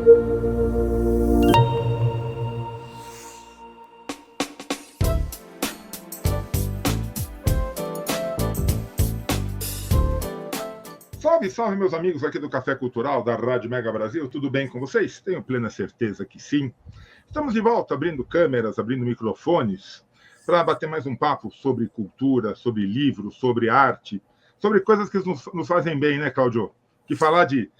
Salve, salve, meus amigos aqui do Café Cultural, da Rádio Mega Brasil. Tudo bem com vocês? Tenho plena certeza que sim. Estamos de volta, abrindo câmeras, abrindo microfones, para bater mais um papo sobre cultura, sobre livros, sobre arte, sobre coisas que nos fazem bem, né, Cláudio? Que falar de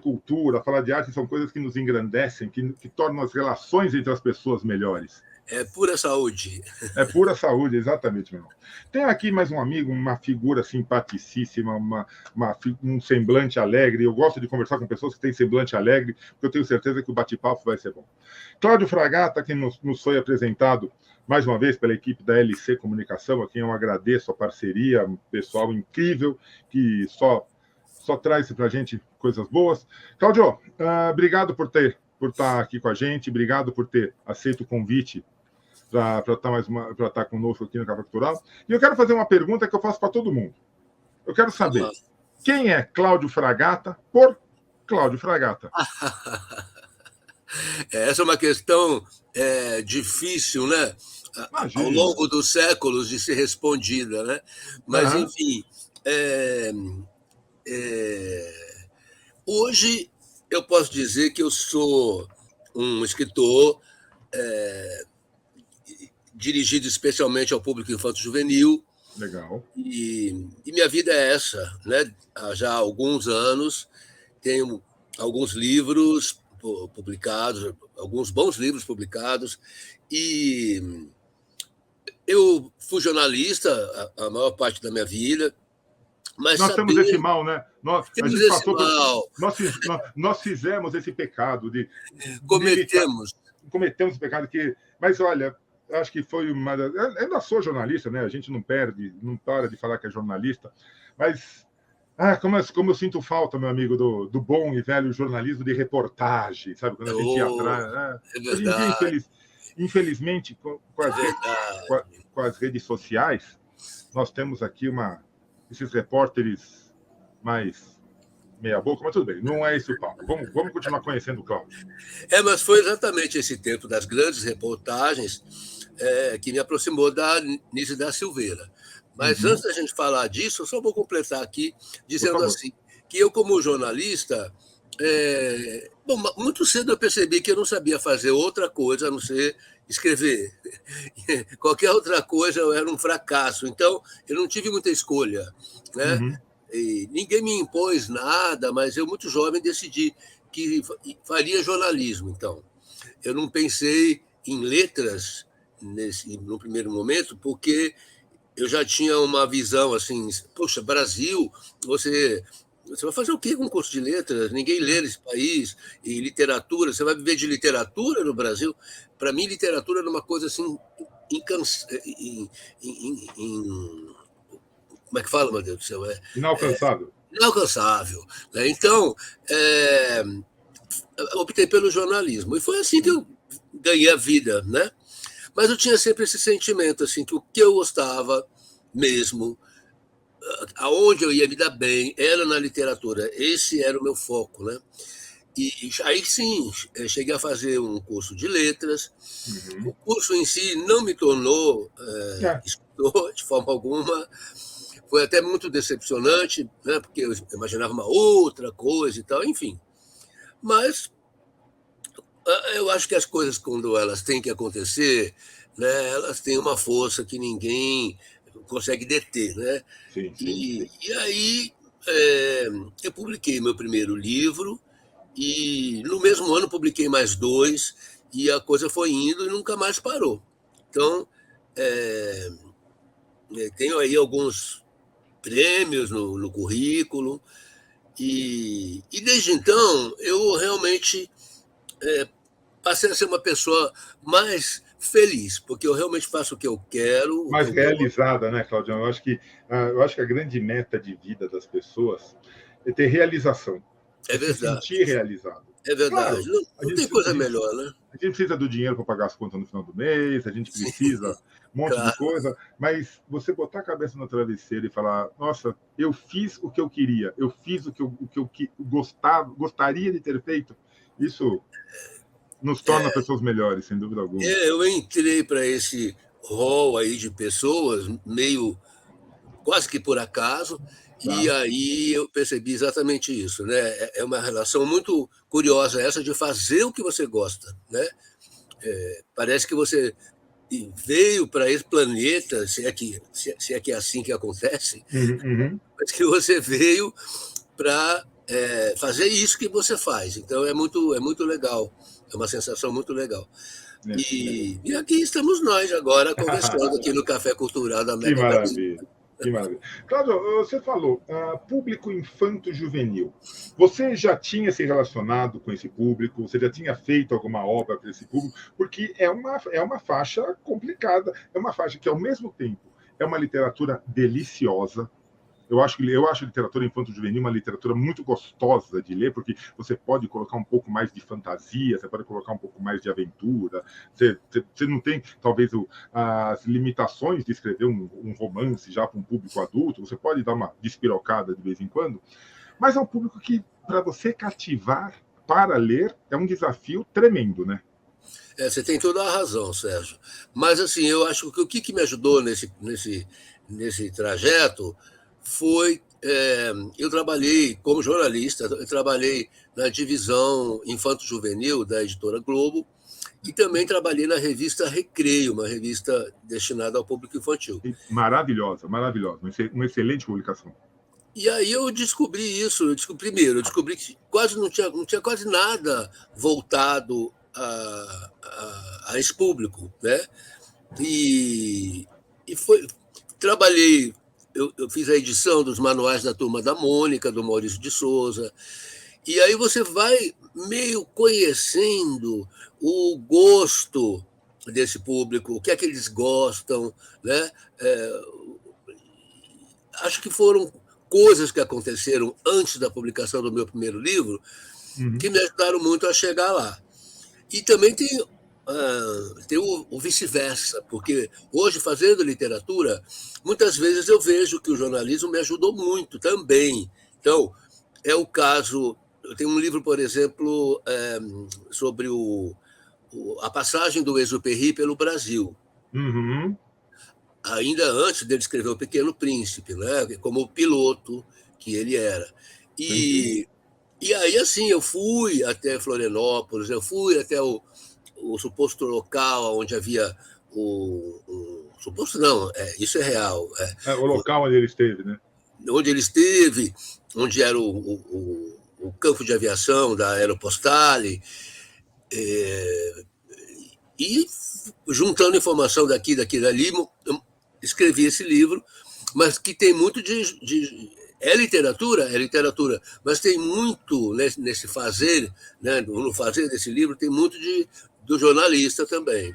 cultura, falar de arte são coisas que nos engrandecem, que tornam as relações entre as pessoas melhores. É pura saúde. É pura saúde, exatamente, meu irmão. Tem aqui mais um amigo, uma figura simpaticíssima, um semblante alegre. Eu gosto de conversar com pessoas que têm semblante alegre, porque eu tenho certeza que o bate-papo vai ser bom. Cláudio Fragata, que nos foi apresentado mais uma vez pela equipe da LC Comunicação, a quem eu agradeço a parceria, um pessoal incrível que só traz para a gente coisas boas. Cláudio, obrigado por estar aqui com a gente, obrigado por ter aceito o convite para estar conosco aqui no Café Cultural. E eu quero fazer uma pergunta que eu faço para todo mundo. Eu quero saber quem é Cláudio Fragata por Cláudio Fragata. Essa é uma questão difícil, né? Imagina. Ao longo dos séculos de ser respondida, né? Mas, enfim, hoje eu posso dizer que eu sou um escritor dirigido especialmente ao público infanto-juvenil. Legal. E minha vida é essa, né? Há já alguns anos tenho alguns livros publicados, alguns bons livros publicados, e eu fui jornalista a maior parte da minha vida, mas nós temos esse mal, né? Nós fizemos esse pecado de cometemos esse pecado que, mas olha, acho que foi uma. Eu ainda sou jornalista, né? A gente não para de falar que é jornalista, mas como eu sinto falta, meu amigo, do bom e velho jornalismo de reportagem, sabe? Quando a gente ia atrás. É verdade. Infelizmente, com as redes sociais, nós temos aqui esses repórteres mais meia-boca, mas tudo bem, não é esse o papo. Vamos continuar conhecendo o Cláudio. Mas foi exatamente esse tempo das grandes reportagens que me aproximou da Nízia da Silveira. Mas antes da gente falar disso, eu só vou completar aqui, dizendo assim, que eu, como jornalista, muito cedo eu percebi que eu não sabia fazer outra coisa a não ser escrever. Qualquer outra coisa eu era um fracasso. Então, eu não tive muita escolha, né? E ninguém me impôs nada, mas eu, muito jovem, decidi que faria jornalismo. Então, eu não pensei em letras no primeiro momento, porque eu já tinha uma visão assim, poxa, Brasil, você vai fazer o quê com um curso de letras? Ninguém lê nesse país. E literatura, você vai viver de literatura no Brasil? Para mim, literatura era uma coisa assim, como é que fala, meu Deus do céu? Inalcançável. Inalcançável. Né? Então, optei pelo jornalismo. E foi assim que eu ganhei a vida, né? Mas eu tinha sempre esse sentimento, assim, que o que eu gostava mesmo, aonde eu ia me dar bem, era na literatura. Esse era o meu foco, né? E aí sim, cheguei a fazer um curso de letras. O curso em si não me tornou escritor de forma alguma. Foi até muito decepcionante, né? Porque eu imaginava uma outra coisa e tal, enfim. Mas eu acho que as coisas, quando elas têm que acontecer, né, elas têm uma força que ninguém consegue deter, né? Sim. E aí eu publiquei meu primeiro livro e no mesmo ano publiquei mais 2 e a coisa foi indo e nunca mais parou. Então, tenho aí alguns prêmios no currículo e desde então eu realmente passei a ser uma pessoa mais feliz, porque eu realmente faço o que eu quero. Mais realizada, né, Claudião? Eu acho que a grande meta de vida das pessoas é ter realização. É verdade. Se sentir realizado. É verdade. Claro, não tem coisa melhor, né? A gente precisa do dinheiro para pagar as contas no final do mês, a gente precisa um monte de coisa, mas você botar a cabeça no travesseiro e falar, nossa, eu fiz o que eu queria, eu fiz o que eu gostaria de ter feito, Isso nos torna pessoas melhores, sem dúvida alguma. Eu entrei para esse rol aí de pessoas, meio quase que por acaso, e aí eu percebi exatamente isso, né? É uma relação muito curiosa essa de fazer o que você gosta, né? Parece que você veio para esse planeta, se é que é assim que acontece, mas que você veio para fazer isso que você faz. Então é muito legal, é uma sensação muito legal. E aqui estamos nós agora conversando aqui no Café Cultural da Que América Latina. maravilha. Que maravilha. Cláudio, você falou público infanto-juvenil. Você já tinha se relacionado com esse público? Você já tinha feito alguma obra para esse público? Porque é uma faixa complicada. É uma faixa que, ao mesmo tempo, é uma literatura deliciosa. Eu acho literatura infanto-juvenil uma literatura muito gostosa de ler, porque você pode colocar um pouco mais de fantasia, você pode colocar um pouco mais de aventura, você não tem, talvez, as limitações de escrever um romance já para um público adulto, você pode dar uma despirocada de vez em quando, mas é um público que, para você cativar para ler, é um desafio tremendo, né? Você tem toda a razão, Sérgio. Mas, assim, eu acho que o que me ajudou nesse trajeto foi. Eu trabalhei como jornalista, eu trabalhei na divisão infanto-juvenil da editora Globo e também trabalhei na revista Recreio, uma revista destinada ao público infantil. Maravilhosa, maravilhosa. Uma excelente publicação. E aí eu descobri isso. Eu descobri que quase não tinha quase nada voltado a esse público, né? E trabalhei. Eu fiz a edição dos manuais da Turma da Mônica, do Maurício de Souza, e aí você vai meio conhecendo o gosto desse público, o que é que eles gostam, né? Acho que foram coisas que aconteceram antes da publicação do meu primeiro livro que me ajudaram muito a chegar lá. E também tem o vice-versa, porque hoje, fazendo literatura, muitas vezes eu vejo que o jornalismo me ajudou muito também. Então, é o caso. Eu tenho um livro, por exemplo, sobre a passagem do Exupéry pelo Brasil. Ainda antes dele escrever O Pequeno Príncipe, né? Como piloto que ele era. E aí, assim, eu fui até Florianópolis, eu fui até o suposto local onde havia suposto não, isso é real. O local onde ele esteve, né? Onde ele esteve, onde era o campo de aviação da Aeropostale, e juntando informação daqui, dali, escrevi esse livro, mas que tem muito é literatura, mas tem muito nesse fazer, né, no fazer desse livro, tem muito do jornalista também.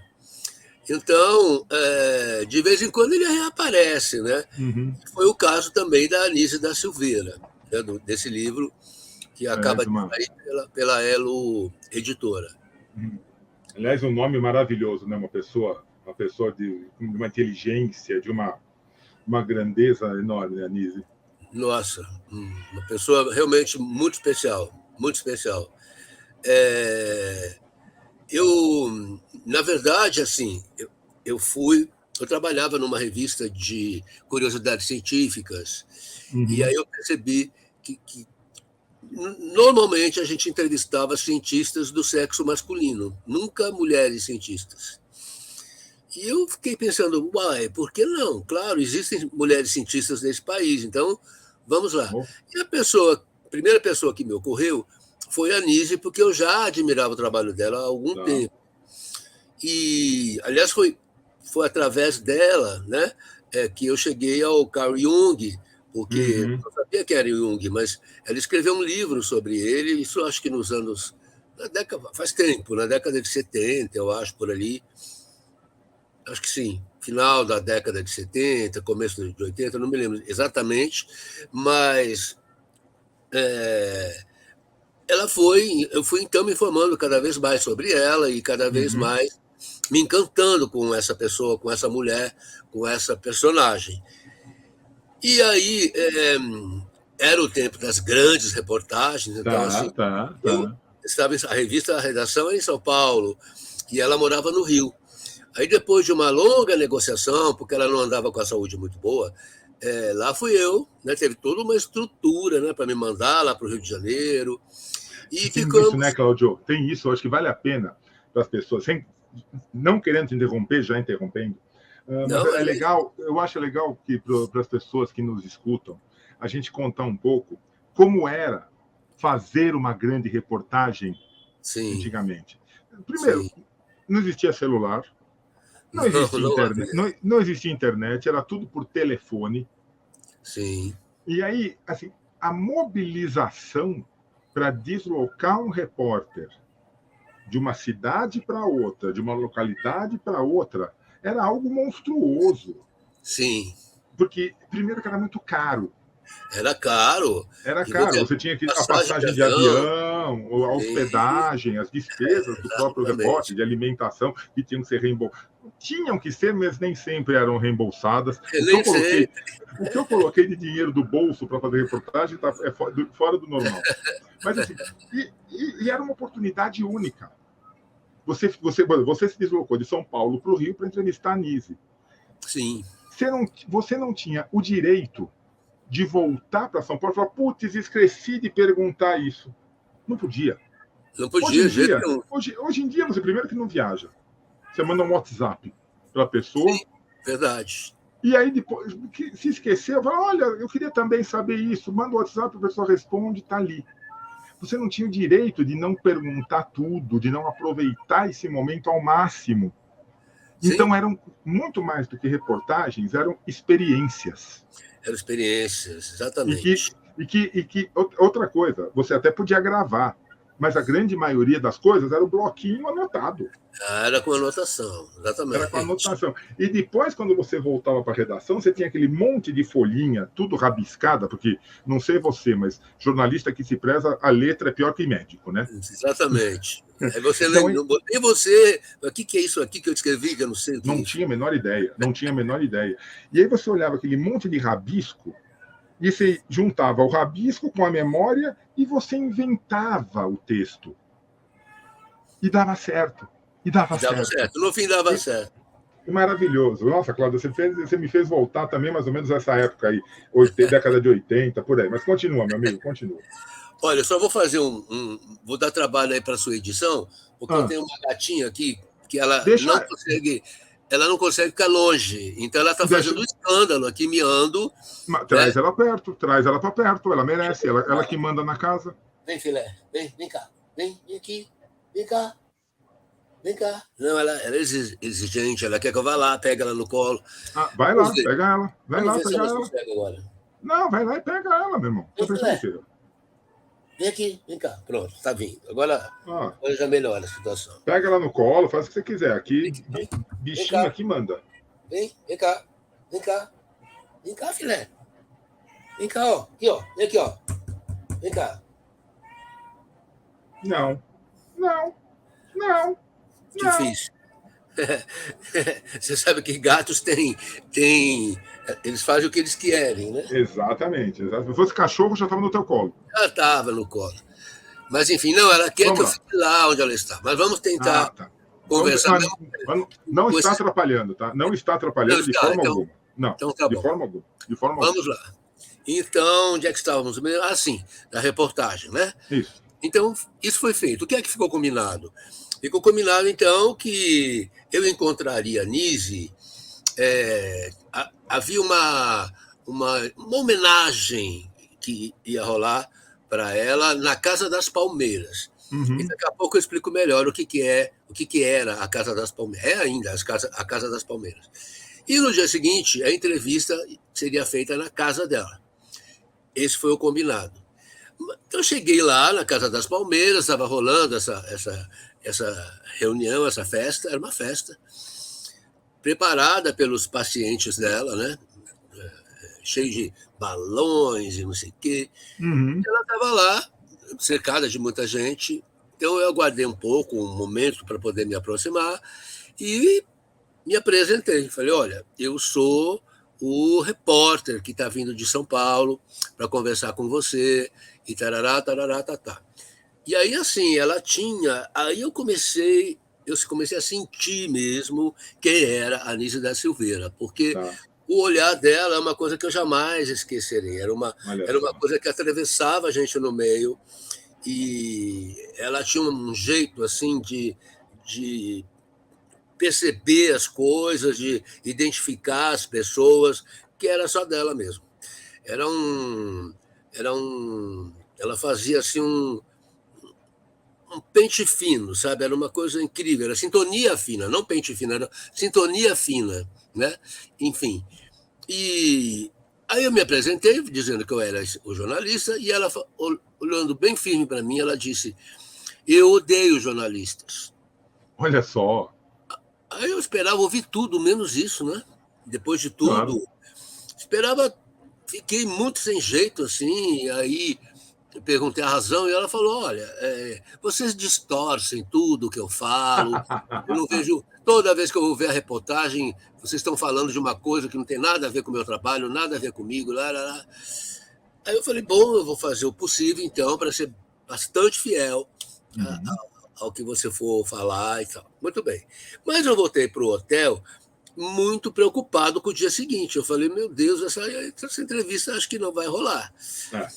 Então, de vez em quando ele reaparece, né? Foi o caso também da Anísia da Silveira, né, desse livro, que acaba de sair pela Elo Editora. Aliás, um nome maravilhoso, né? Uma pessoa de uma inteligência, de uma grandeza enorme, Anísia. Nossa, uma pessoa realmente muito especial, muito especial. Na verdade, assim, eu trabalhava numa revista de curiosidades científicas, e aí eu percebi que normalmente a gente entrevistava cientistas do sexo masculino, nunca mulheres cientistas. E eu fiquei pensando, por que não? Claro, existem mulheres cientistas nesse país, então vamos lá. E a primeira pessoa que me ocorreu foi a Anísia, porque eu já admirava o trabalho dela há algum tempo. E, aliás, foi através dela, né, que eu cheguei ao Carl Jung, porque eu não sabia que era Jung, mas ela escreveu um livro sobre ele, isso acho que faz tempo, na década de 70, eu acho, por ali. Acho que sim, final da década de 70, começo de 80, não me lembro exatamente, mas eu fui então me informando cada vez mais sobre ela e cada vez mais me encantando com essa pessoa, com essa mulher, com essa personagem. E aí era o tempo das grandes reportagens, então assim, a revista, a redação era em São Paulo, e ela morava no Rio. Aí, depois de uma longa negociação, porque ela não andava com a saúde muito boa, lá fui eu, né? Teve toda uma estrutura, né, para me mandar lá para o Rio de Janeiro. E tem ficamos. isso, né, Cláudio? Tem isso, eu acho que vale a pena para as pessoas, sem, não querendo te interromper, já interrompendo, mas Não, é legal, eu acho legal que para as pessoas que nos escutam, a gente contar um pouco como era fazer uma grande reportagem sim, antigamente. Primeiro, sim. não existia celular, não existia Não internet, havia. não existia internet, era tudo por telefone. Sim, E aí, assim, a mobilização para deslocar um repórter de uma cidade para outra, de uma localidade para outra, era algo monstruoso. sim. Porque, primeiro, que era muito caro. Era caro. Era E caro. você, Você tinha que a passagem de passagem de avião, avião, a sim, hospedagem, as despesas do próprio repórter, exatamente. de alimentação, que tinham que ser reembolsadas. Tinham que ser, mas nem sempre eram reembolsadas. Nem sei. O que eu coloquei de dinheiro do bolso para fazer reportagem é fora do normal. Mas assim, e era uma oportunidade única. Você se deslocou de São Paulo para o Rio para entrevistar a Nise. Sim. Você não tinha o direito de voltar para São Paulo e falar, putz, esqueci de perguntar isso. Não podia. Não Hoje podia, em de jeito dia, nenhum. hoje em dia, você primeiro que não viaja. Você manda um WhatsApp para a pessoa, Sim, verdade. e aí depois, se esqueceu, fala, olha, eu queria também saber isso, manda o WhatsApp, a pessoa responde, está ali. Você não tinha o direito de não perguntar tudo, de não aproveitar esse momento ao máximo. Sim, Então, eram muito mais do que reportagens, eram experiências. eram experiências, E que, exatamente. outra coisa, você até podia gravar, mas a grande maioria das coisas era o bloquinho anotado. Era com anotação, Era com exatamente. anotação. E depois, quando você voltava para a redação, você tinha aquele monte de folhinha, tudo rabiscada, porque, não sei você, mas jornalista que se preza, a letra é pior que médico, né? Exatamente. Aí você Então, lembra, e você, o que é isso aqui que eu escrevi, que eu não sei o que é não isso? tinha a menor ideia, não tinha a menor ideia. E aí você olhava aquele monte de rabisco, e você juntava o rabisco com a memória e você inventava o texto. E dava certo. E dava E dava certo. certo. No fim dava E, certo. maravilhoso. Nossa, Cláudia, você me fez voltar também mais ou menos essa época aí, década de 80, por aí. Mas continua, meu amigo, continua. Olha, eu só vou fazer vou dar trabalho aí para a sua edição, porque eu Ah, tenho uma gatinha aqui que deixa, ela não consegue ficar longe. Então ela está deixa, fazendo um escândalo aqui, miando, né? traz ela para perto, ela merece, ela que manda na casa. Vem, filé, vem cá, vem aqui, vem cá, vem cá. Não, ela é exigente, ela quer que eu vá lá, pega ela no colo. Ah, vai Vamos lá, ver, pega ela, vai vamos lá, ver se pega ela ela. sossega agora. Não, vai lá e pega ela, meu irmão. Tá Vem, pensando o filé, quê? vem aqui, vem cá. Pronto, tá vindo. Agora Ah, já melhora a situação. pega ela no colo, faz o que você quiser. Aqui, Vem, vem bichinho cá, aqui manda. vem cá, vem cá, vem cá, filé. Vem cá, ó. Aqui, ó. Vem aqui, ó. Vem cá. Não, não, não, não. Difícil. Você sabe que gatos têm. Eles fazem o que eles querem, né? Exatamente. Se fosse cachorro, já estava no teu colo. Ela estava no colo. Mas, enfim, não, ela quer que Vamos eu lá. fique lá onde ela está. Mas vamos tentar Ah, tá. conversar Não com está esses. atrapalhando, tá? Não está Não atrapalhando de está? forma alguma. Não, Então tá de bom. forma alguma. De forma alguma. Vamos lá. Então, onde é que estávamos? Ah, sim, na reportagem, né? Isso. Então, isso foi feito. O que é que ficou combinado? Ficou combinado, então, que eu encontraria a Nise. Havia uma homenagem que ia rolar para ela na Casa das Palmeiras. E Uhum. daqui a pouco eu explico melhor o que era a Casa das Palmeiras. É ainda a Casa das Palmeiras. E no dia seguinte, a entrevista seria feita na casa dela. Esse foi o combinado. Então, eu cheguei lá na Casa das Palmeiras, estava rolando essa reunião, essa festa, era uma festa, preparada pelos pacientes dela, né? Cheio de balões e não sei o quê. Uhum. Ela estava lá, cercada de muita gente. Então, eu aguardei um pouco, um momento para poder me aproximar e me apresentei. Falei, olha, eu sou o repórter que está vindo de São Paulo para conversar com você, e tarará, tarará, tatá. E aí, assim, ela tinha... Aí eu comecei a sentir mesmo quem era a Anísia da Silveira, porque Tá, o olhar dela é uma coisa que eu jamais esquecerei. olha Era uma só. coisa que atravessava a gente no meio, e ela tinha um jeito, assim, de perceber as coisas, de identificar as pessoas, que era só dela mesmo. Era um... Era um ela fazia, assim, um pente fino, sabe? Era uma coisa incrível, era sintonia fina, não pente fino, era sintonia fina, né? Enfim. E aí eu me apresentei dizendo que eu era o jornalista e ela, olhando bem firme para mim, ela disse: "Eu odeio jornalistas". Olha só. Aí eu esperava ouvir tudo, menos isso, né? Depois de Claro. tudo, esperava, fiquei muito sem jeito assim, aí eu perguntei a razão e ela falou: "Olha, vocês distorcem tudo que eu falo. Eu não vejo. Toda vez que eu vou ver a reportagem, vocês estão falando de uma coisa que não tem nada a ver com o meu trabalho, nada a ver comigo. Lá, lá, lá". Aí eu falei: bom, eu vou fazer o possível, então, para ser bastante fiel Uhum. ao que você for falar e tal. Muito bem. Mas eu voltei para o hotel muito preocupado com o dia seguinte. Eu falei: meu Deus, essa entrevista acho que não vai rolar. É.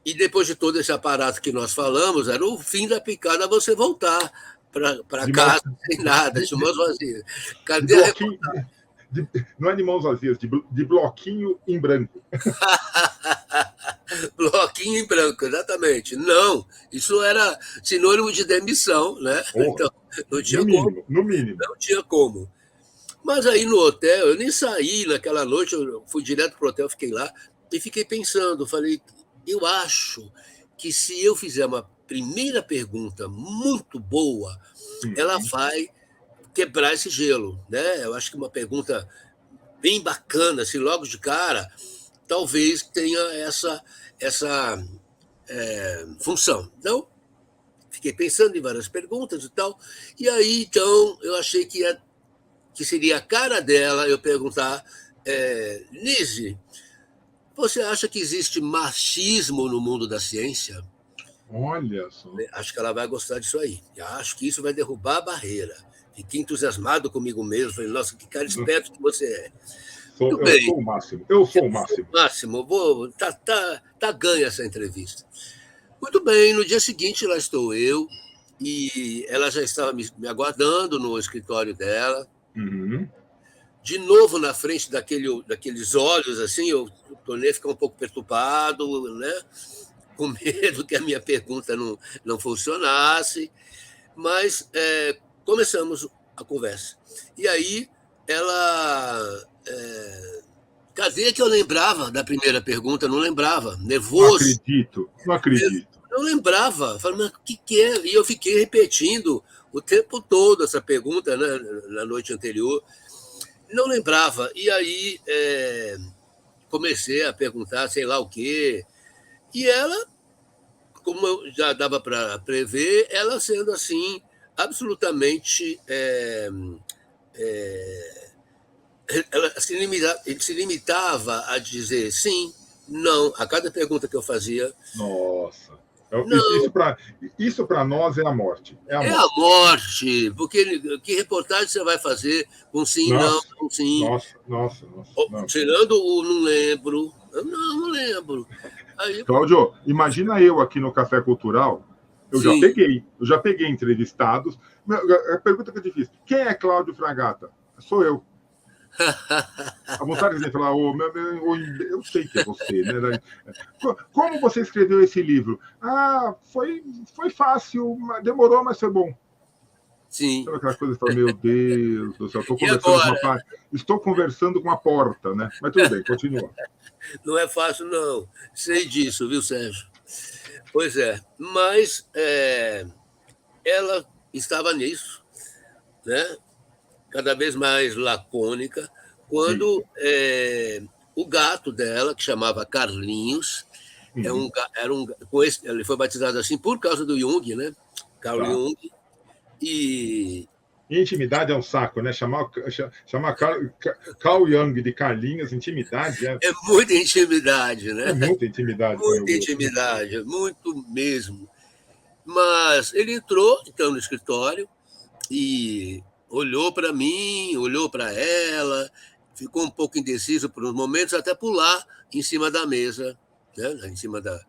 E depois de todo esse aparato que nós falamos, era o fim da picada você voltar para De mão, casa sem nada, de, de mãos vazias. de Cadê a bloquinho, não é de mãos vazias, de bloquinho em branco. bloquinho em branco, exatamente. Não, isso era sinônimo de demissão, né? Porra, Então, não no tinha como, mínimo, no mínimo. não tinha como. Mas aí no hotel, eu nem saí naquela noite, eu fui direto para o hotel, fiquei lá e fiquei pensando, falei, eu acho que se eu fizer uma primeira pergunta muito boa, ela Uhum. vai quebrar esse gelo, né? Eu acho que uma pergunta bem bacana, assim, logo de cara, talvez tenha essa função. Então, fiquei pensando em várias perguntas e tal, e aí, então, eu achei que seria a cara dela eu perguntar: Nise, você acha que existe machismo no mundo da ciência? Olha só. Acho que ela vai gostar disso aí. Eu acho que isso vai derrubar a barreira. Fiquei entusiasmado comigo mesmo. Falei, nossa, que cara esperto que você é. Muito Eu bem, sou o máximo. Eu eu sou o sou máximo. o máximo. Tá ganha essa entrevista. Muito bem, no dia seguinte lá estou eu, e ela já estava me aguardando no escritório dela. Uhum. De novo na frente daqueles olhos, assim, eu tornei a ficar um pouco perturbado, né? Com medo que a minha pergunta não funcionasse, mas começamos a conversa. E aí ela. Cadê que eu lembrava da primeira pergunta? Não lembrava, Não nervoso. acredito, não acredito. Não lembrava. Falei, mas o que é? E eu fiquei repetindo o tempo todo essa pergunta, né, na noite anterior. Não lembrava. E aí comecei a perguntar sei lá o quê. E ela, como eu já dava para prever, ela sendo assim, absolutamente. Ela se limitava a dizer sim, não, a cada pergunta que eu fazia. Nossa. Não, Isso para nós é a morte. É a é a morte. morte, porque que reportagem você vai fazer com sim, não, Nossa, com sim? nossa, nossa, nossa. Não. Tirando o não lembro. Eu não lembro. Aí, Cláudio, imagina eu aqui no Café Cultural, sim. eu já peguei entrevistados. A pergunta que eu te fiz: quem é Cláudio Fragata? Sou eu. A vontade de falar, eu sei que é você, né? Como você escreveu esse livro? Ah, foi fácil, demorou, mas foi bom. Sim. Sabe aquela coisa que fala, meu Deus do céu, E agora? estou conversando com a porta, né? Mas tudo bem, continua. Não é fácil, não. Sei disso, viu, Sérgio? Pois é. Mas ela estava nisso, né? Cada vez mais lacônica, Sim. quando o gato dela, que chamava Carlinhos, Uhum. ele foi batizado assim por causa do Jung, né? Carl Tá. Jung, e E intimidade é um saco, né? Chamar Carl Jung de Carlinhos, intimidade é muita intimidade, é né? muita intimidade para o meu Muita gosto, né? intimidade, muito mesmo. Mas ele entrou, então, no escritório e olhou para mim, olhou para ela, ficou um pouco indeciso por uns momentos, até pular em cima da mesa, né, em cima da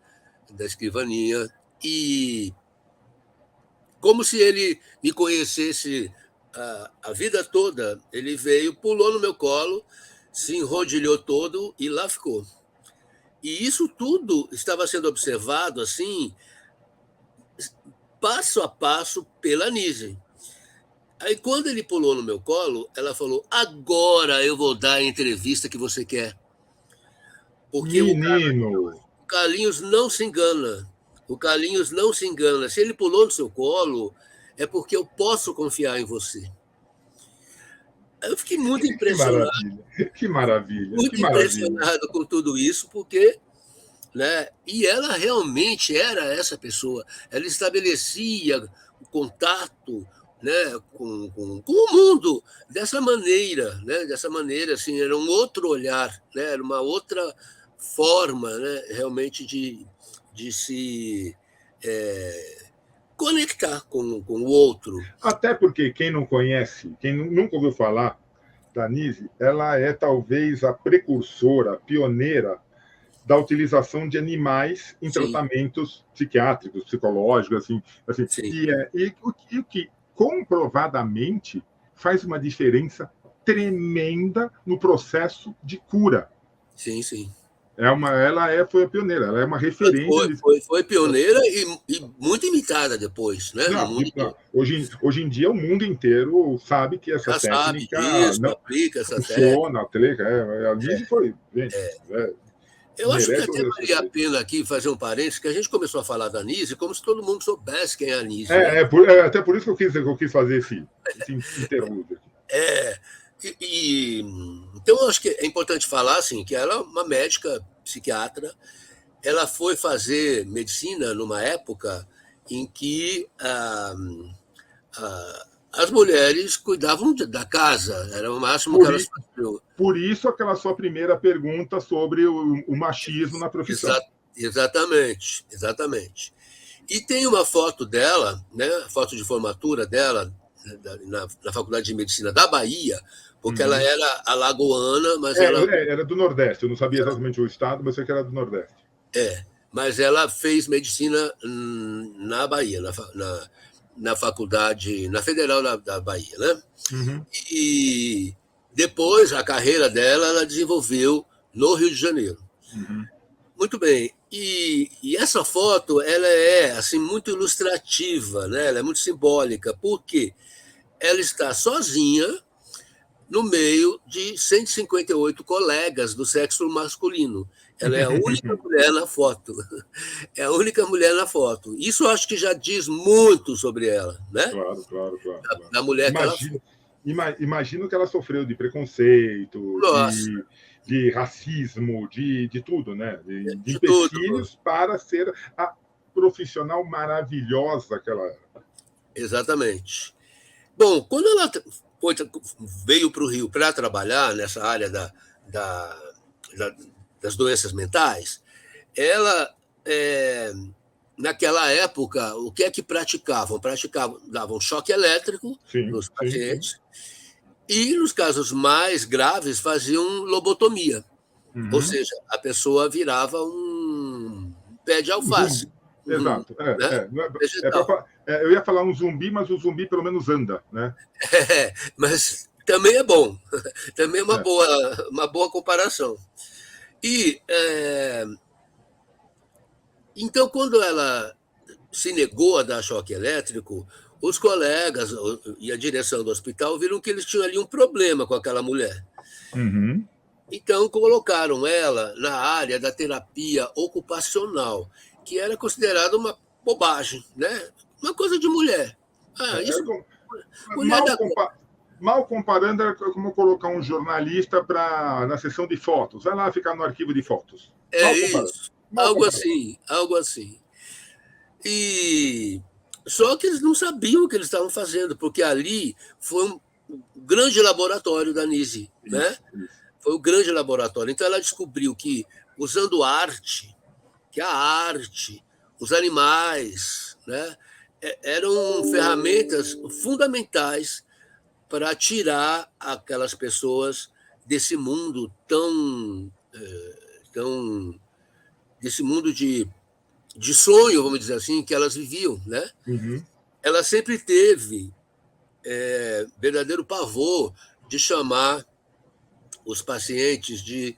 escrivaninha, e como se ele me conhecesse a vida toda, ele veio, pulou no meu colo, se enrodilhou todo e lá ficou. E isso tudo estava sendo observado assim, passo a passo, pela Nise. Aí, quando ele pulou no meu colo, ela falou: agora eu vou dar a entrevista que você quer. Porque Menino! o Carlinhos não se engana. O Carlinhos não se engana. Se ele pulou no seu colo, é porque eu posso confiar em você. Eu fiquei Que maravilha! Que maravilha! Que muito maravilha! impressionado com tudo isso, porque, né? E ela realmente era essa pessoa. Ela estabelecia o contato, né, com o mundo dessa maneira, né? Dessa maneira, assim, era um outro olhar, né? Era uma outra forma, né? Realmente de se conectar com o outro. Até porque quem não conhece, quem nunca ouviu falar da Nise, ela é talvez a precursora, a pioneira da utilização de animais em Sim, tratamentos psiquiátricos, psicológicos, assim sim, e o que comprovadamente faz uma diferença tremenda no processo de cura. sim, sim. Foi a pioneira, ela é uma referência nisso. Foi pioneira e muito imitada depois, né? No Não, mundo todo. hoje em dia o mundo inteiro sabe que essa Já sabe técnica disso, não aplica essa técnica. funciona. A Nise foi, gente, Eu acho que merece até todo esse valia a respeito. pena aqui fazer um parênteses, que a gente começou a falar da Anise como se todo mundo soubesse quem é a Anise, né? Até por isso que eu quis fazer esse interlúdio aqui. É, então eu acho que é importante falar assim, que ela é uma médica psiquiatra. Ela foi fazer medicina numa época em que as mulheres cuidavam da casa, era o máximo que Por, elas faziam. por isso, aquela sua primeira pergunta sobre o machismo na profissão. Exatamente, exatamente. E tem uma foto dela, né, foto de formatura dela, né, na Faculdade de Medicina da Bahia, porque ela Uhum. era alagoana, mas ela Era do Nordeste, eu não sabia exatamente o estado, mas eu sei que era do Nordeste. mas ela fez medicina na Bahia, na faculdade, na Federal da Bahia, né? Uhum. E depois a carreira dela ela desenvolveu no Rio de Janeiro. Uhum. Muito bem. E essa foto ela é assim muito ilustrativa, né? Ela é muito simbólica, porque ela está sozinha no meio de 158 colegas do sexo masculino. Ela é a única mulher na foto. É a única mulher na foto. Isso eu acho que já diz muito sobre ela, né? Claro, claro, claro, claro. Da mulher que ela foi. Imagino que ela sofreu de preconceito, Nossa, de racismo, de tudo, né? De de tudo. empecilhos para ser a profissional maravilhosa que ela era. Exatamente. Bom, quando ela veio para o Rio para trabalhar nessa área da, da, das doenças mentais, ela, naquela época, o que é que praticavam? Davam choque elétrico Sim, nos sim, sim. pacientes e, nos casos mais graves, faziam lobotomia. Ou Uhum. seja, a pessoa virava um pé de Um alface, zumbi. Exato. né? Vegetal. Eu ia falar um zumbi, mas o zumbi pelo menos anda, né? Mas também é bom, também é É. uma boa comparação. E então, quando ela se negou a dar choque elétrico, os colegas e a direção do hospital viram que eles tinham ali um problema com aquela mulher. Uhum. Então, colocaram ela na área da terapia ocupacional, que era considerada uma bobagem, né? Uma coisa de mulher. Ah, É, isso, mulher mal, da. mal comparando, é como colocar um jornalista na sessão de fotos. Vai lá ficar no arquivo de fotos. É Mal comparando. isso, Mal algo comparando. assim, algo assim. E só que eles não sabiam o que eles estavam fazendo, porque ali foi um grande laboratório da Nise, né? Isso, isso. Foi um grande laboratório. Então ela descobriu que usando arte, que a arte, os animais, né, eram ferramentas fundamentais para tirar aquelas pessoas desse mundo tão desse mundo de sonho, vamos dizer assim, que elas viviam, né? Uhum. Ela sempre teve verdadeiro pavor de chamar os pacientes de...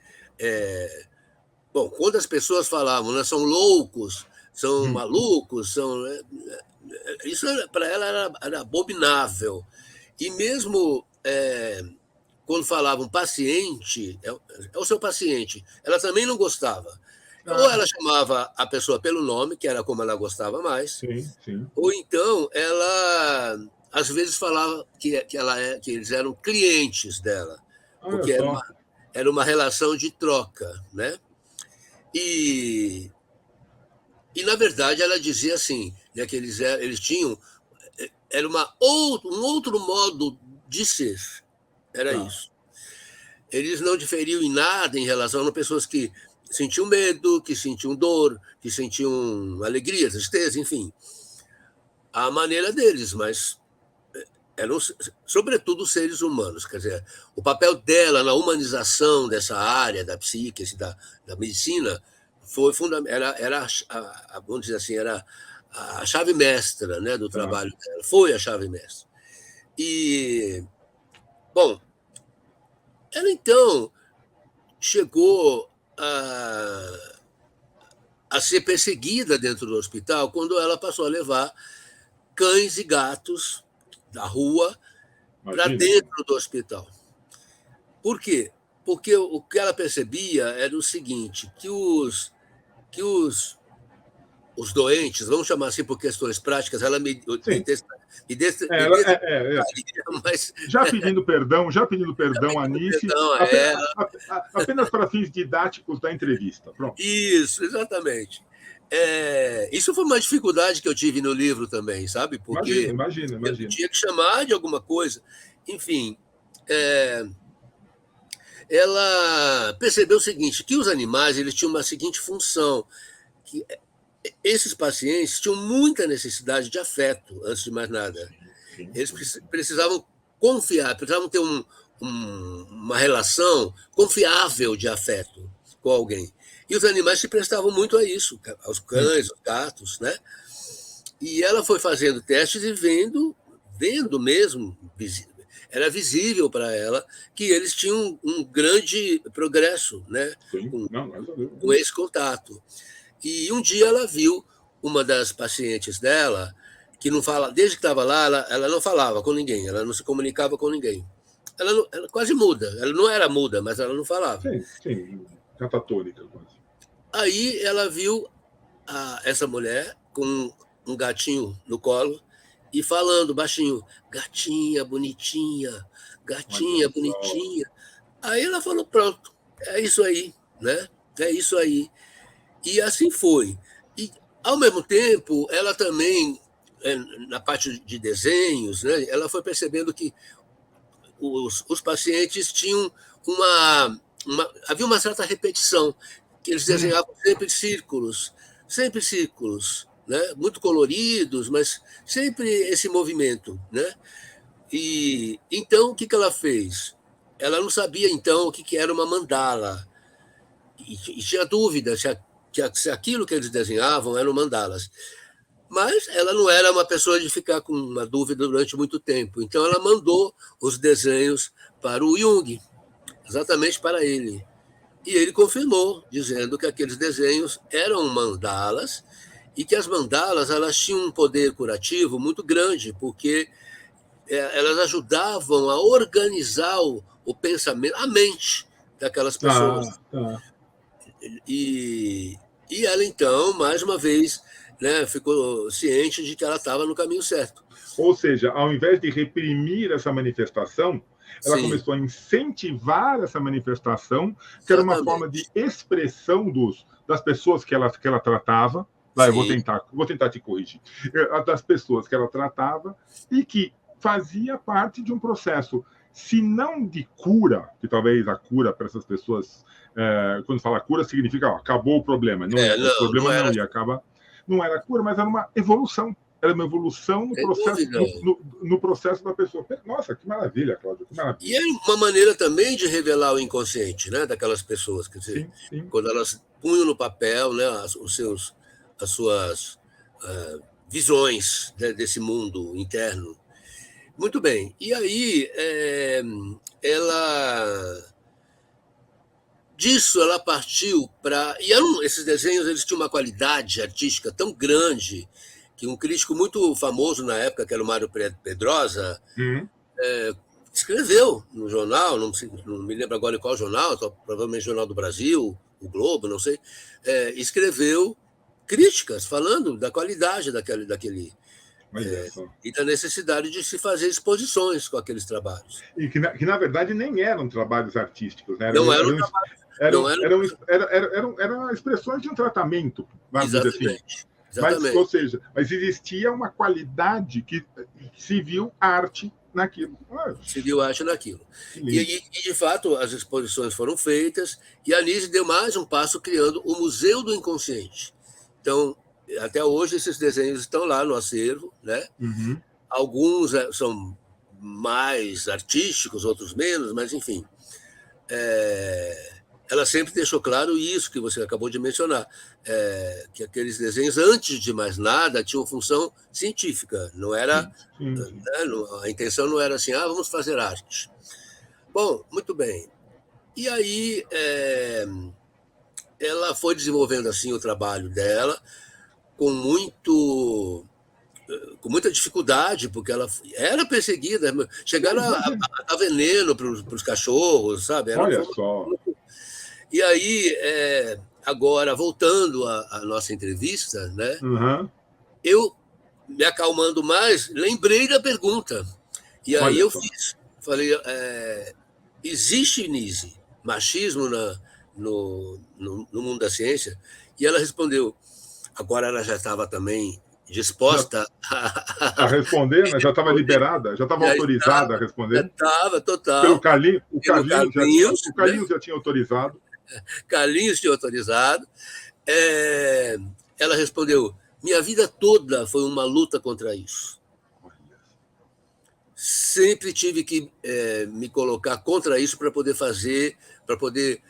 bom, quando as pessoas falavam, né, são loucos, são malucos, isso para ela era abominável. E mesmo quando falavam paciente, é o seu paciente, ela também não gostava. Ou ela chamava a pessoa pelo nome, que era como ela gostava mais, sim. ou então ela, às vezes, falava que eles eram clientes dela, porque era uma relação de troca, né? E na verdade, ela dizia assim, né, que eles tinham... Era um outro modo de ser. Era isso. Eles não diferiam em nada em relação a pessoas que sentiam medo, que sentiam dor, que sentiam alegria, tristeza, enfim. A maneira deles, mas eram, sobretudo, seres humanos. Quer dizer, o papel dela na humanização dessa área da psique, da medicina, foi fundamental. Vamos dizer assim, era a chave mestra, né, do trabalho dela. Foi a chave mestra. E, bom, ela então chegou a ser perseguida dentro do hospital quando ela passou a levar cães e gatos da rua para dentro do hospital. Por quê? Porque o que ela percebia era o seguinte, que os doentes, vamos chamar assim por questões práticas, ela mas... Já pedindo perdão, Anice, apenas para fins didáticos da entrevista. Pronto. Isso, exatamente. Isso foi uma dificuldade que eu tive no livro também, sabe? Porque imagino. Eu tinha que chamar de alguma coisa. Enfim, ela percebeu o seguinte, que os animais eles tinham uma seguinte função, que esses pacientes tinham muita necessidade de afeto, antes de mais nada. Eles precisavam confiar, precisavam ter uma relação confiável de afeto com alguém. E os animais se prestavam muito a isso, aos cães, aos gatos, né? E ela foi fazendo testes e vendo mesmo, era visível para ela que eles tinham um grande progresso, né? Com esse contato. E um dia ela viu uma das pacientes dela, que não fala, desde que estava lá, ela não falava com ninguém, ela não se comunicava com ninguém. Ela quase muda, ela não era muda, mas ela não falava. Sim, catatônica quase. Aí ela viu essa mulher com um gatinho no colo e falando baixinho, gatinha bonitinha, gatinha bonitinha. Aí ela falou, pronto, é isso aí, né? É isso aí. E assim foi. E, ao mesmo tempo, ela também, na parte de desenhos, né, ela foi percebendo que os pacientes tinham havia uma certa repetição, que eles desenhavam sempre círculos, né, muito coloridos, mas sempre esse movimento, né? E então o que ela fez? Ela não sabia então o que era uma mandala e tinha dúvida se aquilo que eles desenhavam eram mandalas. Mas ela não era uma pessoa de ficar com uma dúvida durante muito tempo. Então, ela mandou os desenhos para o Jung, exatamente para ele. E ele confirmou, dizendo que aqueles desenhos eram mandalas e que as mandalas elas tinham um poder curativo muito grande, porque elas ajudavam a organizar o pensamento, a mente daquelas pessoas. E ela, então, mais uma vez, né, ficou ciente de que ela estava no caminho certo. Ou seja, ao invés de reprimir essa manifestação, ela começou a incentivar essa manifestação, que era uma forma de expressão das pessoas que ela tratava. Lá, eu vou tentar te corrigir. Das pessoas que ela tratava e que fazia parte de um processo, se não de cura, que talvez a cura para essas pessoas, quando fala cura, significa acabou o problema. O problema não ia acabar. não era cura, mas era uma evolução. Era uma evolução no processo da pessoa. Nossa, que maravilha, Cláudio, que maravilha. E é uma maneira também de revelar o inconsciente, né, daquelas pessoas. Quer dizer, sim. Quando elas punham no papel, né, as suas visões, né, desse mundo interno. Muito bem. E aí, disso ela partiu para... E esses desenhos eles tinham uma qualidade artística tão grande que um crítico muito famoso na época, que era o Mário Pedrosa, escreveu no jornal, não me lembro agora em qual jornal, provavelmente Jornal do Brasil, o Globo, não sei, escreveu críticas falando da qualidade daquele e da necessidade de se fazer exposições com aqueles trabalhos. E que na verdade, nem eram trabalhos artísticos, né? Eram expressões de um tratamento, vamos dizer assim. Exatamente. Ou seja, mas existia uma qualidade que se viu arte naquilo. Se viu arte naquilo. E, de fato, as exposições foram feitas e a Nise deu mais um passo criando o Museu do Inconsciente. Então, até hoje, esses desenhos estão lá no acervo, né? Alguns são mais artísticos, outros menos, mas, enfim. Ela sempre deixou claro isso que você acabou de mencionar, que aqueles desenhos, antes de mais nada, tinham função científica. Não era, a intenção não era assim, vamos fazer arte. Bom, muito bem. E aí ela foi desenvolvendo assim o trabalho dela com muita dificuldade, porque ela era perseguida, chegaram a dar veneno para os cachorros, sabe? Olha só. E aí, agora, voltando à nossa entrevista, né? Eu, me acalmando mais, lembrei da pergunta. E aí falei, existe, Nise, machismo no mundo da ciência? E ela respondeu, agora ela já estava também disposta a responder, né? Já estava liberada, já estava autorizada a responder. Já estava, total. Pelo Carlinhos, o Carlinhos já tinha autorizado. Carlinhos tinha autorizado. Ela respondeu, minha vida toda foi uma luta contra isso. Sempre tive que me colocar contra isso para poder fazer, para poder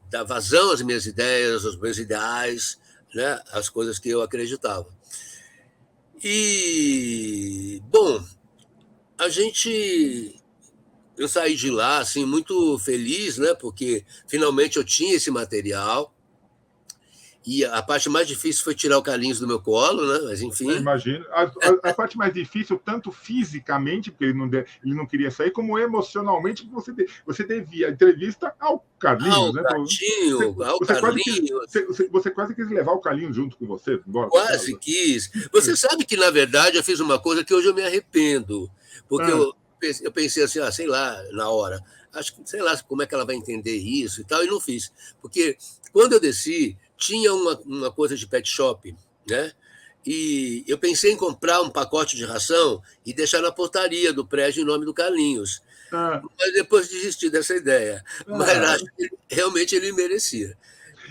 dar vazão às minhas ideias, aos meus ideais, né, as coisas que eu acreditava. E, bom, eu saí de lá assim, muito feliz, né, porque finalmente eu tinha esse material. E a parte mais difícil foi tirar o Carlinhos do meu colo, né? Mas enfim. Eu imagino. A parte mais difícil, tanto fisicamente, porque ele não queria sair, como emocionalmente, porque você devia a entrevista ao Carlinhos, né? Ao Carlinhos. Você quase quis levar o Carlinhos junto com você, embora. Quase quis. Você sabe que, na verdade, eu fiz uma coisa que hoje eu me arrependo. Porque eu pensei assim, sei lá, na hora, acho que, sei lá, como é que ela vai entender isso e tal, e não fiz. Porque quando eu desci, tinha uma coisa de pet shop, né? E eu pensei em comprar um pacote de ração e deixar na portaria do prédio em nome do Carlinhos. Mas depois desisti dessa ideia. Mas acho que realmente ele merecia.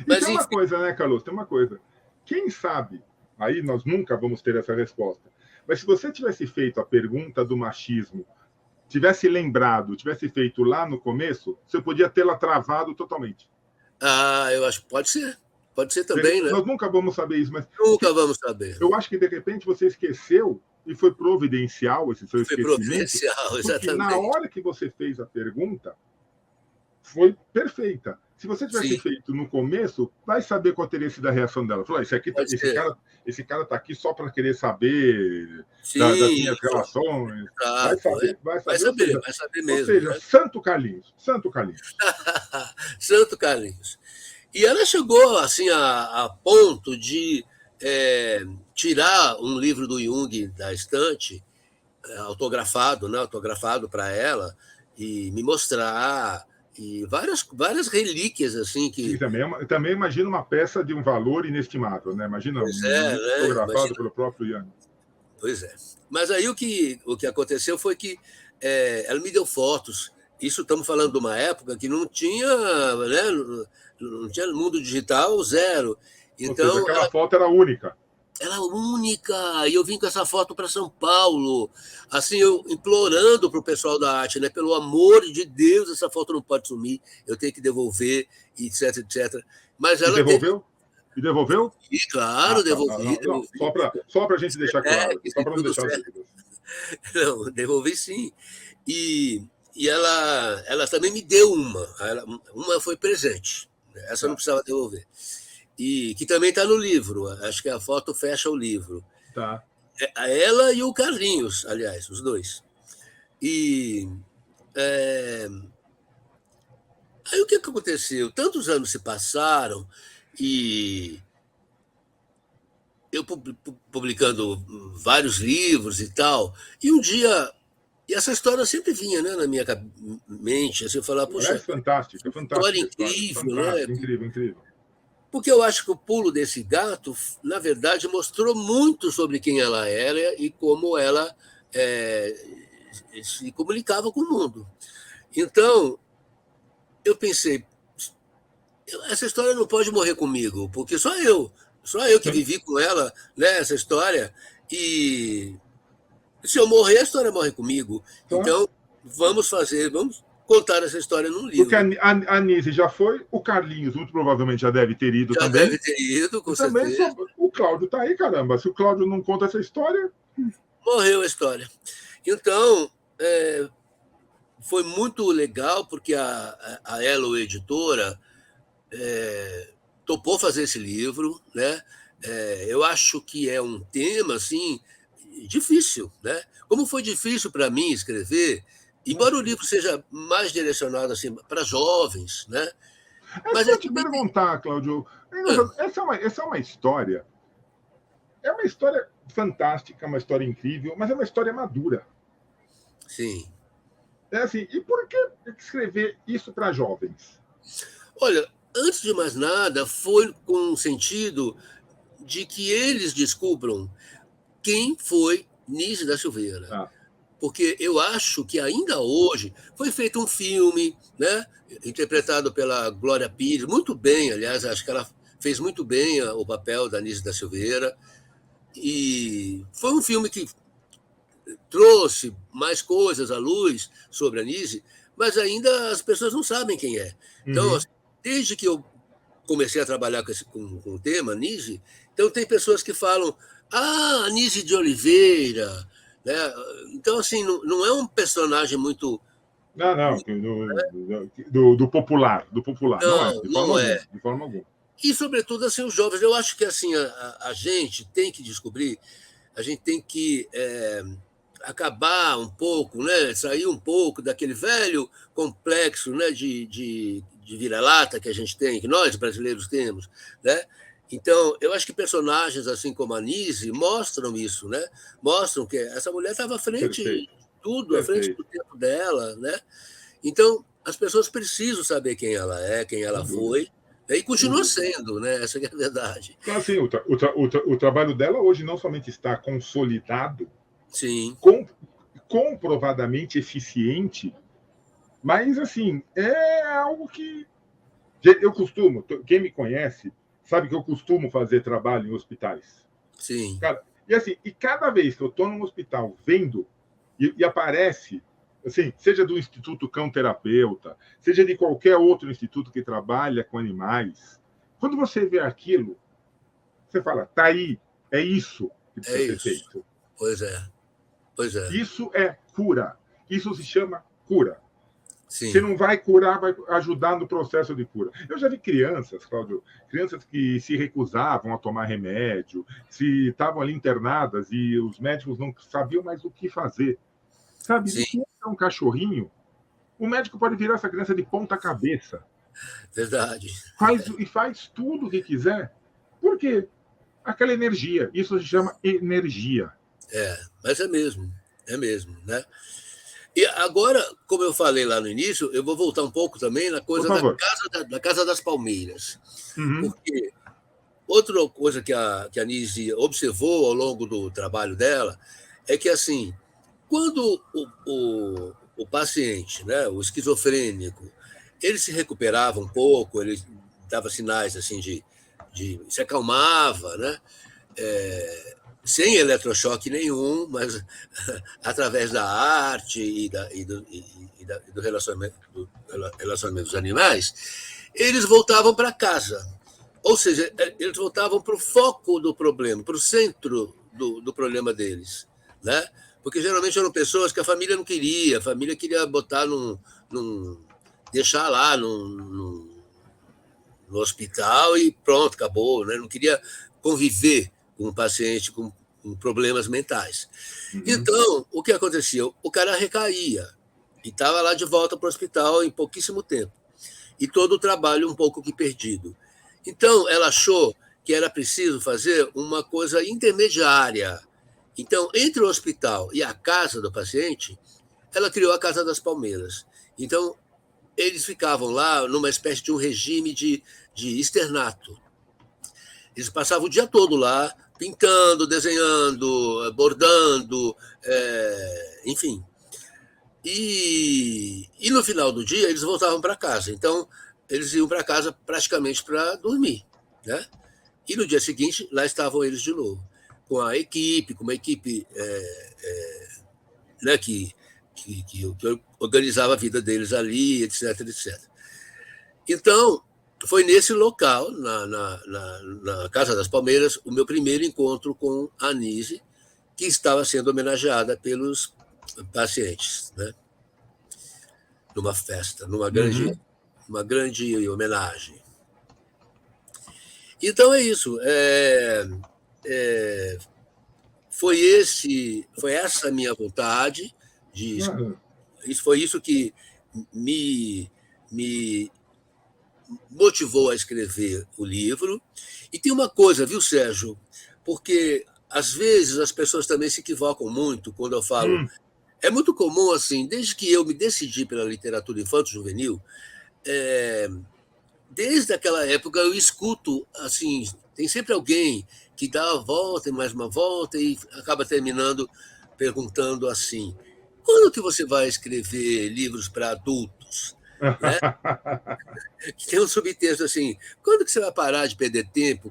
Mas, tem uma coisa, né, Carlos? Tem uma coisa. Quem sabe, aí nós nunca vamos ter essa resposta, mas se você tivesse feito a pergunta do machismo, tivesse lembrado, tivesse feito lá no começo, você podia tê-la travado totalmente. Eu acho que pode ser. Pode ser também, né? Nós nunca vamos saber isso, mas... Nunca vamos saber. Eu acho que, de repente, você esqueceu e foi providencial esse seu esquecimento. Foi providencial, exatamente. Porque na hora que você fez a pergunta, foi perfeita. Se você tivesse feito no começo, vai saber qual teria sido a reação dela. Falou, esse cara está aqui só para querer saber das minhas relações. Vai saber mesmo. Ou seja, né? Santo Carlinhos. Santo Carlinhos. E ela chegou assim a ponto de tirar um livro do Jung da estante, autografado, né, autografado para ela, e me mostrar, e várias relíquias assim que... Sim, também imagina uma peça de um valor inestimável, né? Imagina autografado pelo próprio Jung. Pois é. Mas aí o que aconteceu foi que ela me deu fotos. Isso estamos falando de uma época que não tinha, né, não tinha mundo digital, zero. Ou seja, Então, aquela foto era única. ela é única, e eu vim com essa foto para São Paulo, assim, eu implorando para o pessoal da arte, né? Pelo amor de Deus, essa foto não pode sumir, eu tenho que devolver, etc, etc. Mas E ela teve. devolveu? E devolveu? E, claro, Ah, tá. Não, devolvi, não, não. devolvi. Só para a gente deixar claro, É, só para não tudo deixar certo. dúvidas. Não, devolvi sim. E, e ela também me deu uma. Uma foi presente. Essa eu não Tá, precisava devolver. E que também está no livro. Acho que a foto fecha o livro. tá. Ela e o Carlinhos, aliás, os dois. E é, aí o que aconteceu? Tantos anos se passaram e eu publicando vários livros e tal, e um dia, e essa história sempre vinha, né, na minha mente, assim, eu falava, É puxa, fantástica, história fantástica a história. incrível, né? Fantástica, incrível, incrível. Porque eu acho que o pulo desse gato, na verdade, mostrou muito sobre quem ela era e como ela se comunicava com o mundo. Então, eu pensei, essa história não pode morrer comigo, porque só eu que Sim, vivi com ela, né, essa história, e se eu morrer, a história morre comigo. claro. Então, vamos contar essa história num Porque livro. a Nise já foi, o Carlinhos muito provavelmente já deve ter ido Já também. deve ter ido, E com também certeza. o Cláudio está aí, caramba. Se o Cláudio não conta essa história, Morreu a história. Então, foi muito legal, porque a Elo Editora topou fazer esse livro, né? Eu acho que é um tema assim difícil, né? Como foi difícil para mim escrever, embora o livro seja mais direcionado assim para jovens, né? é isso Mas que eu ele ia te também tem. perguntar, Cláudio. Essa é uma história. É uma história fantástica, uma história incrível, mas é uma história madura. Sim. É assim, e por que escrever isso para jovens? Olha, antes de mais nada, foi com o sentido de que eles descubram quem foi Nise da Silveira. Ah, Porque eu acho que ainda hoje foi feito um filme, né, interpretado pela Glória Pires, muito bem, aliás, acho que ela fez muito bem o papel da Nise da Silveira, e foi um filme que trouxe mais coisas à luz sobre a Nise, mas ainda as pessoas não sabem quem é. Então, uhum. desde que eu comecei a trabalhar com o tema Nise, então tem pessoas que falam, Nise de Oliveira, né? Então, assim, não é um personagem muito. Não, não, do popular, não é, Não, de forma não é. alguma, de forma alguma. E, sobretudo, assim, os jovens, eu acho que assim, a gente tem que descobrir, a gente tem que acabar um pouco, né? Sair um pouco daquele velho complexo, né? De vira-lata que a gente tem, que nós brasileiros temos, né? Então, eu acho que personagens assim como a Nise mostram isso, né? Mostram que essa mulher estava à frente de Perfeito, tudo, à frente perfeito, do tempo dela, né? Então, as pessoas precisam saber quem ela é, quem ela sem dúvida, foi, né? E sem continua dúvida. sendo, né? Essa que é a verdade. Então, assim, o trabalho dela hoje não somente está consolidado, Sim, com, comprovadamente eficiente, mas, assim, é algo que eu costumo, quem me conhece, sabe que eu costumo fazer trabalho em hospitais. sim, Cara, e assim, e cada vez que eu estou num hospital vendo e aparece, assim, seja do Instituto Cão Terapeuta, seja de qualquer outro instituto que trabalha com animais, quando você vê aquilo, você fala, tá aí, é isso que é precisa ser isso. feito. Pois é, pois é. Isso é cura. Isso se chama cura. Se Sim, não vai curar, vai ajudar no processo de cura. Eu já vi crianças, Cláudio, crianças que se recusavam a tomar remédio, se estavam ali internadas e os médicos não sabiam mais o que fazer. Sabe, sim, se é um cachorrinho, o médico pode virar essa criança de ponta cabeça. verdade. Faz tudo o que quiser. Por quê? Aquela energia. Isso se chama energia. Mas é mesmo, né? E agora, como eu falei lá no início, eu vou voltar um pouco também na Por coisa favor. da Casa das Palmeiras. Uhum. Porque outra coisa que a Nise observou ao longo do trabalho dela é que, assim, quando o paciente, né, o esquizofrênico, ele se recuperava um pouco, ele dava sinais assim se acalmava, né? Sem eletrochoque nenhum, mas através da arte do relacionamento dos animais, eles voltavam para casa. Ou seja, eles voltavam para o foco do problema, para o centro do problema deles, né? Porque geralmente eram pessoas que a família não queria, a família queria botar deixar lá no hospital e pronto, acabou, né? Não queria conviver com um paciente com problemas mentais. Então, o que acontecia? O cara recaía e estava lá de volta para o hospital em pouquíssimo tempo. E todo o trabalho um pouco que perdido. Então, ela achou que era preciso fazer uma coisa intermediária. Então, entre o hospital e a casa do paciente, ela criou a Casa das Palmeiras. Então, eles ficavam lá numa espécie de um regime de externato. Eles passavam o dia todo lá, pintando, desenhando, bordando, enfim. E no final do dia, eles voltavam para casa. Então, eles iam para casa praticamente para dormir, né? E no dia seguinte, lá estavam eles de novo, com uma equipe né, que organizava a vida deles ali, etc, etc. Então, foi nesse local, na Casa das Palmeiras, o meu primeiro encontro com a Anise, que estava sendo homenageada pelos pacientes, né? Numa festa, uma grande homenagem. Então é isso. Foi essa a minha vontade foi isso que me motivou a escrever o livro. E tem uma coisa, viu, Sérgio? Porque às vezes as pessoas também se equivocam muito quando eu falo. É muito comum, assim, desde que eu me decidi pela literatura infanto-juvenil, desde aquela época eu escuto, assim, tem sempre alguém que dá uma volta e mais uma volta e acaba terminando perguntando assim: quando que você vai escrever livros para adultos? Né? Tem um subtexto assim: quando que você vai parar de perder tempo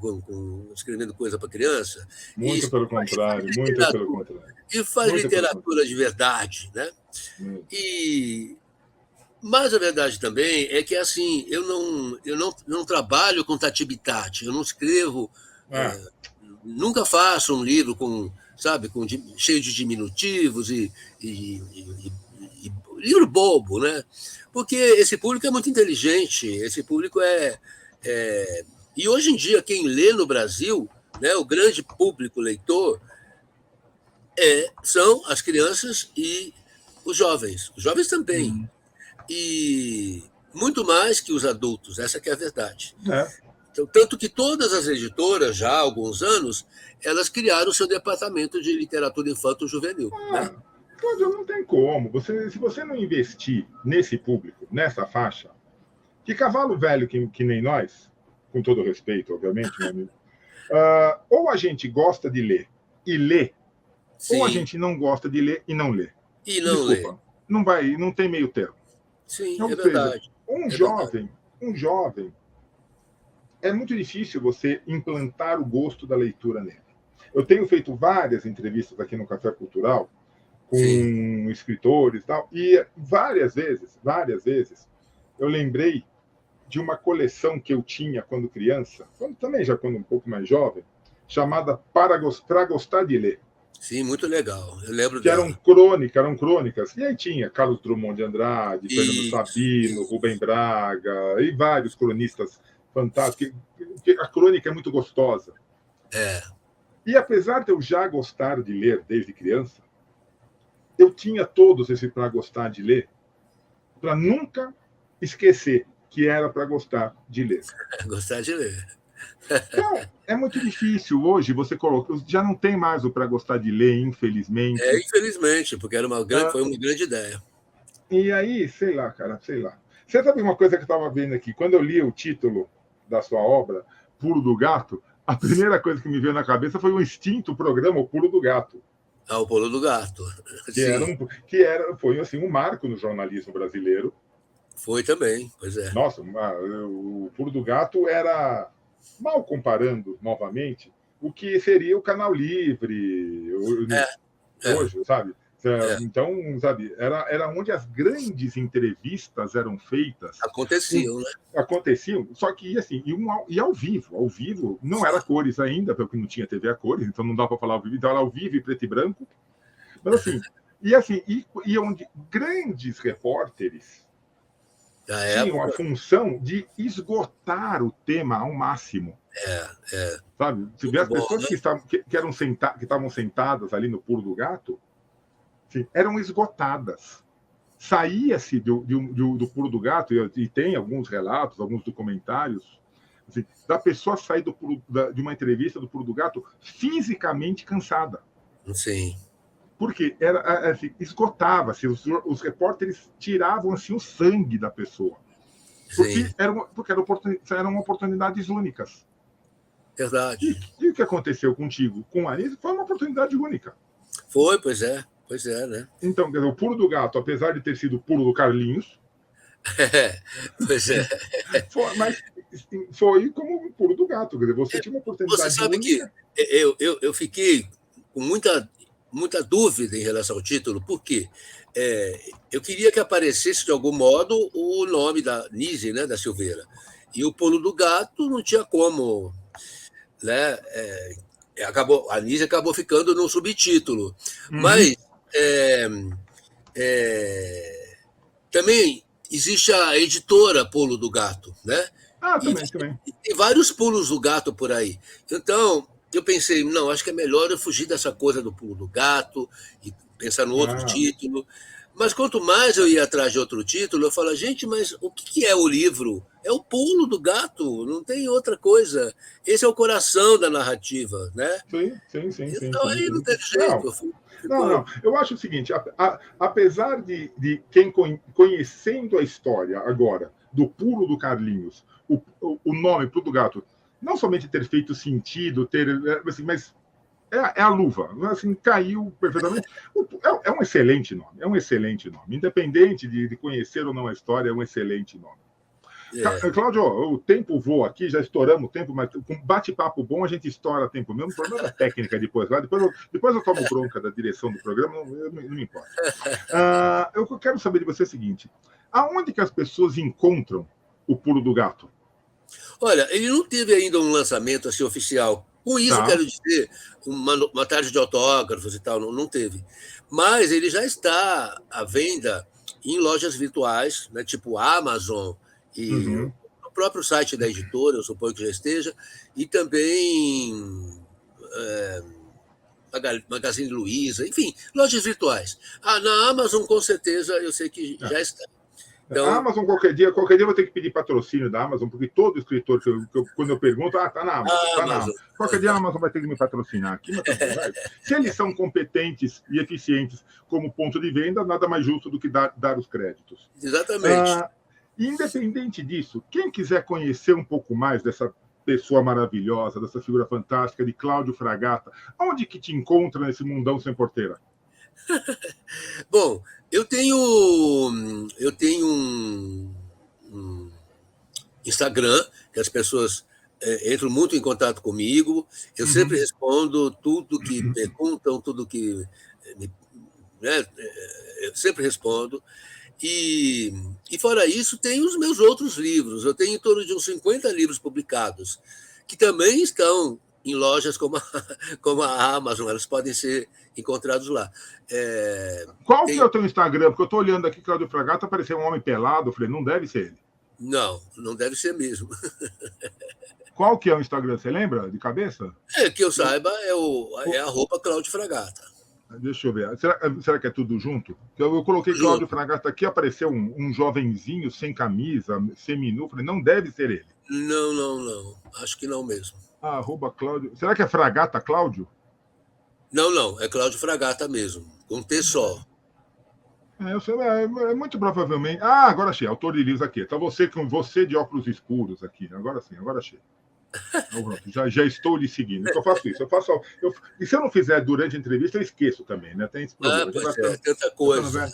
escrevendo coisa para criança? Muito pelo contrário, muito pelo contrário. E faz literatura de verdade, né? Mas a verdade também é que assim eu não trabalho com tati-bitati, eu não escrevo, nunca faço um livro cheio de diminutivos e livro bobo, né? Porque esse público é muito inteligente, esse público e hoje em dia quem lê no Brasil, né, o grande público leitor são as crianças e os jovens também. E muito mais que os adultos, essa que é a verdade. Então, tanto que todas as editoras, já há alguns anos, elas criaram o seu departamento de literatura infanto-juvenil. Né? Cláudio, não tem como. Se você não investir nesse público, nessa faixa, que cavalo velho que nem nós, com todo respeito, obviamente, meu amigo, ou a gente gosta de ler e lê, ou a gente não gosta de ler e não lê. E não Desculpa, não tem meio termo. Sim, ou seja, um jovem, é muito difícil você implantar o gosto da leitura nele. Eu tenho feito várias entrevistas aqui no Café Cultural com escritores e tal, e várias vezes, eu lembrei de uma coleção que eu tinha quando criança, quando um pouco mais jovem, chamada Para Gostar de Ler. Sim, muito legal. Eu lembro que eram crônicas. E aí tinha Carlos Drummond de Andrade, Fernando Sabino, Rubem Braga, e vários cronistas fantásticos. A crônica é muito gostosa. E apesar de eu já gostar de ler desde criança, eu tinha todos esse para gostar de ler, para nunca esquecer que era para gostar de ler. Gostar de ler. Então, é muito difícil hoje você colocar. Já não tem mais o para gostar de ler, infelizmente. Infelizmente, porque foi uma grande ideia. E aí, sei lá. Você sabe uma coisa que eu estava vendo aqui? Quando eu li o título da sua obra, Pulo do Gato, a primeira coisa que me veio na cabeça foi o extinto programa O Pulo do Gato. O Pulo do Gato. Foi assim, um marco no jornalismo brasileiro. Foi também, pois é. Nossa, o Pulo do Gato era mal comparando novamente o que seria o Canal Livre hoje, sabe? Então, sabe, era onde as grandes entrevistas eram feitas. Aconteciam, né? Aconteciam, só que assim, e ao vivo. Ao vivo não era cores ainda, porque não tinha TV a cores, então não dá para falar ao vivo, então era ao vivo e preto e branco. Mas assim, e onde grandes repórteres tinham a função de esgotar o tema ao máximo. Sabe? Se vê as pessoas, né, que estavam sentadas ali no pulo do gato, assim, eram esgotadas. Saía-se do pulo do gato, e tem alguns relatos, alguns documentários, assim, da pessoa sair de uma entrevista do pulo do gato fisicamente cansada. Sim. Porque assim, esgotava-se, os repórteres tiravam assim, o sangue da pessoa. Porque eram oportunidades únicas. Verdade. E o que aconteceu contigo, com a Anísio, foi uma oportunidade única. Foi, pois é, né? Então, quer dizer, o pulo do gato, apesar de ter sido o pulo do Carlinhos, pois é. Mas foi como o pulo do gato, quer dizer, você tinha uma oportunidade única. Você sabe única. Que eu fiquei com muita dúvida em relação ao título, porque eu queria que aparecesse de algum modo o nome da Nise, né, da Silveira. E o pulo do gato não tinha como, né? A Nise acabou ficando no subtítulo. Mas também existe a editora Pulo do Gato, né? Também. E tem vários pulos do gato por aí. Então, eu pensei, não, acho que é melhor eu fugir dessa coisa do pulo do gato e pensar no outro título. Mas quanto mais eu ia atrás de outro título, eu falo, gente, mas o que é o livro? É o pulo do gato, não tem outra coisa. Esse é o coração da narrativa, né? Sim. Então aí não teve jeito. Não. Eu acho o seguinte, apesar de quem conhecendo a história agora do pulo do Carlinhos, o nome pulo do gato, não somente ter feito sentido, assim, mas é a luva, assim, caiu perfeitamente. É um excelente nome, independente de conhecer ou não a história, é um excelente nome. Cláudio, o tempo voa aqui, já estouramos o tempo, mas com bate-papo bom a gente estoura tempo mesmo. O problema é técnica depois. Depois eu tomo bronca da direção do programa, não me importa. Eu quero saber de você o seguinte: aonde que as pessoas encontram o pulo do gato? Olha, ele não teve ainda um lançamento assim, oficial. Com isso, quero dizer, uma tarde de autógrafos e tal, não teve. Mas ele já está à venda em lojas virtuais, né, tipo Amazon e no próprio site da editora, eu suponho que já esteja, e também Magazine Luiza, enfim, lojas virtuais. Na Amazon, com certeza, eu sei que já está. Então, a Amazon, qualquer dia eu vou ter que pedir patrocínio da Amazon, porque todo escritor quando eu pergunto, tá na Amazon, tá na Amazon. Qualquer dia a Amazon vai ter que me patrocinar aqui, mas se eles são competentes e eficientes como ponto de venda, nada mais justo do que dar os créditos. Exatamente. Independente disso, quem quiser conhecer um pouco mais dessa pessoa maravilhosa, dessa figura fantástica de Cláudio Fragata, onde que te encontra nesse mundão sem porteira? Bom, eu tenho um Instagram, que as pessoas entram muito em contato comigo. Eu sempre respondo tudo que perguntam, tudo que eu sempre respondo. E fora isso, tem os meus outros livros. Eu tenho em torno de uns 50 livros publicados, que também estão em lojas como a Amazon, elas podem ser encontrados lá. Qual que é o teu Instagram? Porque eu estou olhando aqui, Cláudio Fragata, apareceu um homem pelado, eu falei, não deve ser ele. Não deve ser mesmo. Qual que é o Instagram, você lembra, de cabeça? Que eu saiba, é @Cláudio Fragata. Deixa eu ver. Será que é tudo junto? Eu coloquei Cláudio Fragata aqui, apareceu um jovenzinho sem camisa, seminu, falei, não deve ser ele. Não. Acho que não mesmo. @Cláudio. Será que é Fragata Cláudio? Não. É Cláudio Fragata mesmo, com T só. Muito provavelmente. Agora achei. Autor de livros aqui. Tá você de óculos escuros aqui. Agora sim, agora achei. Então, pronto, já estou lhe seguindo. Então, eu faço isso. E se eu não fizer durante a entrevista, eu esqueço também, né? Tem esse problema. É tanta coisa.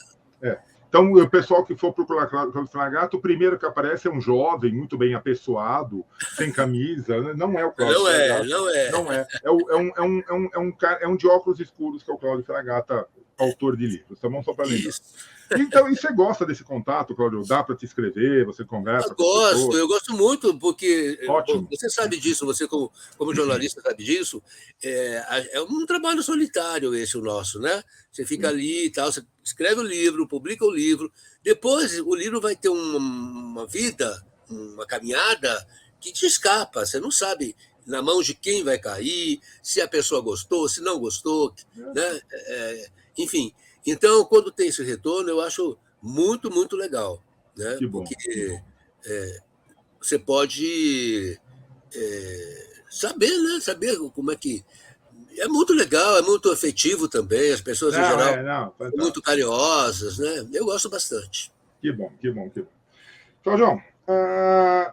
Então, o pessoal que for procurar Cláudio Fragato, o primeiro que aparece é um jovem, muito bem apessoado, sem camisa. Não é o Cláudio Fragato. Não é. É um de óculos escuros, que é o Cláudio Fragata, autor de livros. Tá bom? Só para lembrar. Então, e você gosta desse contato, Cláudio? Dá para te escrever, você conversa eu gosto muito, porque ótimo. Você sabe disso, você como jornalista sabe disso, é um trabalho solitário esse o nosso, né? Você fica ali e tal, você escreve o livro, publica o livro, depois o livro vai ter uma vida, uma caminhada que te escapa, você não sabe na mão de quem vai cair, se a pessoa gostou, se não gostou, né? Enfim, então, quando tem esse retorno, eu acho muito, muito legal, né? Que bom. Porque você pode saber, né? Saber como é que... É muito legal, é muito afetivo também, as pessoas, em geral, são muito carinhosas, né? Eu gosto bastante. Que bom, que bom, que bom. Cláudio,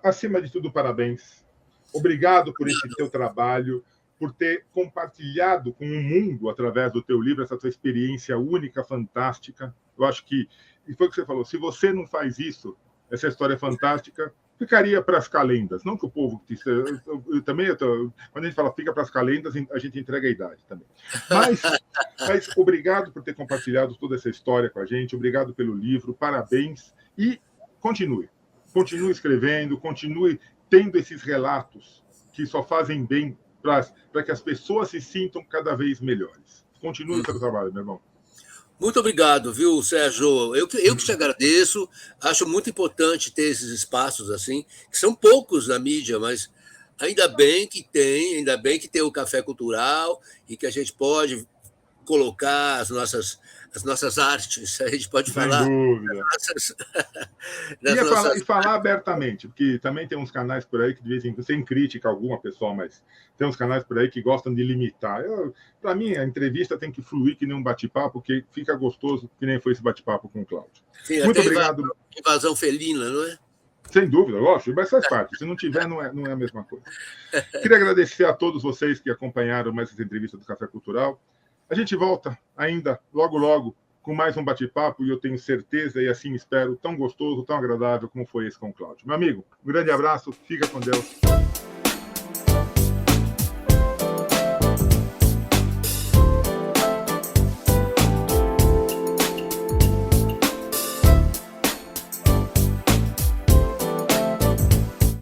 acima de tudo, parabéns. Obrigado por esse teu trabalho, por ter compartilhado com o mundo, através do teu livro, essa tua experiência única, fantástica. Eu acho que, e foi o que você falou, se você não faz isso, essa história fantástica ficaria para as calendas. Não que o povo... quando a gente fala fica para as calendas, a gente entrega a idade também. Mas obrigado por ter compartilhado toda essa história com a gente, obrigado pelo livro, parabéns, e continue. Continue escrevendo, continue tendo esses relatos que só fazem bem para que as pessoas se sintam cada vez melhores. Continue o seu trabalho, meu irmão. Muito obrigado, viu, Sérgio? Eu que te agradeço. Acho muito importante ter esses espaços assim, que são poucos na mídia, mas ainda bem que tem o Café Cultural e que a gente pode colocar as nossas artes, a gente pode falar. Sem dúvida. E falar abertamente, porque também tem uns canais por aí que, de vez em quando, sem crítica alguma, pessoal, mas tem uns canais por aí que gostam de limitar. Para mim, a entrevista tem que fluir que nem um bate-papo, porque fica gostoso, que nem foi esse bate-papo com o Cláudio. Sim, muito obrigado. Invasão felina, não é? Sem dúvida, lógico, mas faz parte. Se não tiver, não é a mesma coisa. Queria agradecer a todos vocês que acompanharam mais essa entrevista do Café Cultural. A gente volta ainda, logo, logo, com mais um bate-papo, e eu tenho certeza, e assim espero, tão gostoso, tão agradável como foi esse com o Cláudio. Meu amigo, um grande abraço, fica com Deus.